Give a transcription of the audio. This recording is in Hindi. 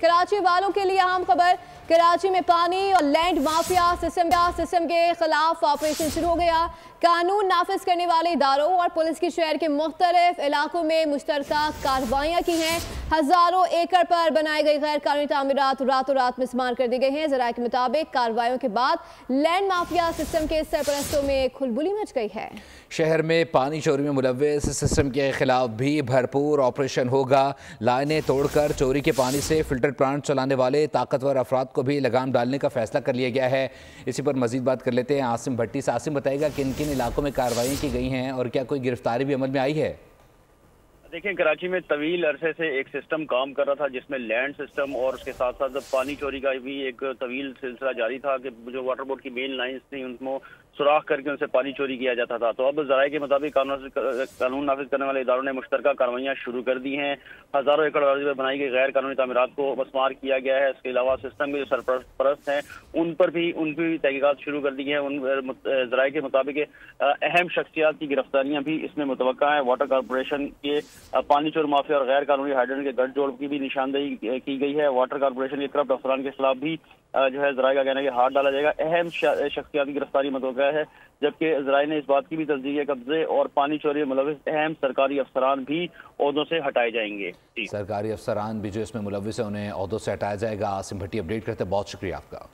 कराची वालों के लिए अहम खबर। कराची में पानी और लैंड माफिया सिस्टम के खिलाफ ऑपरेशन शुरू हो गया। कानून नाफिज करने वाले इदारों और पुलिस की शहर के मुख्तलिफ इलाकों में मुश्तरका कार्रवाइयाँ की हैं। हजारों एकड़ पर बनाए गए गैर कानूनी तामीरात रातों रात मिसमार कर दी गई हैं। जराये के मुताबिक कार्रवाइयों के बाद लैंड माफिया सिस्टम के सरपरस्तों में खुलबुली मच गई है। शहर में पानी चोरी में मुलव्विस सिस्टम के खिलाफ भी भरपूर ऑपरेशन होगा। लाइनें तोड़कर चोरी के पानी से फिल्टर प्लांट चलाने वाले ताकतवर अफराद को भी लगाम डालने का फैसला कर लिया गया है। इसी पर मजीद बात कर लेते हैं आसिम भट्टी से। आसिम, बताएगा किन किन इलाकों में कार्रवाई की गई हैं और क्या कोई गिरफ्तारी भी अमल में आई है? देखिए, कराची में तवील अरसे से एक सिस्टम काम कर रहा था जिसमें लैंड सिस्टम और उसके साथ साथ पानी चोरी का भी एक तवील सिलसिला जारी था कि जो वाटर बोर्ड की मेन लाइंस थी उनको सुराख करके उनसे पानी चोरी किया जाता था। तो अब जराये के मुताबिक कानून नाफिज करने वाले इदारों ने मुश्तरका कार्रवाइयाँ शुरू कर दी हैं। हजारों एकड़ अराज़ी में बनाई गई गैर कानूनी तामीरात को मसमार किया गया है। इसके अलावा सिस्टम के जो सरपरस्त हैं उनकी भी तहकीकात शुरू कर दी है। जराये के मुताबिक अहम शख्सियात की गिरफ्तारियां भी इसमें मुतवक्का है। वाटर कॉरपोरेशन के पानी चोर माफिया और गैर कानूनी हाइड्रेंट के गठजोड़ की भी निशानदेही की गई है। वाटर कॉरपोरेशन के करप्ट अफसरान के खिलाफ भी जो है जराये का कहना है कि हाथ डाला जाएगा। अहम शख्सियात की गिरफ्तारी मुतवक्का है, जबकि जराये ने इस बात की भी तस्दीक है कब्जे और पानी चोरी में मुलविस अहम सरकारी अफसरान भी ओहदों से हटाए जाएंगे। सरकारी अफसरान भी जो इसमें मुलविस है उन्हें ओहदों से हटाया जाएगा। आसिम भट्टी अपडेट करते हैं, बहुत शुक्रिया आपका।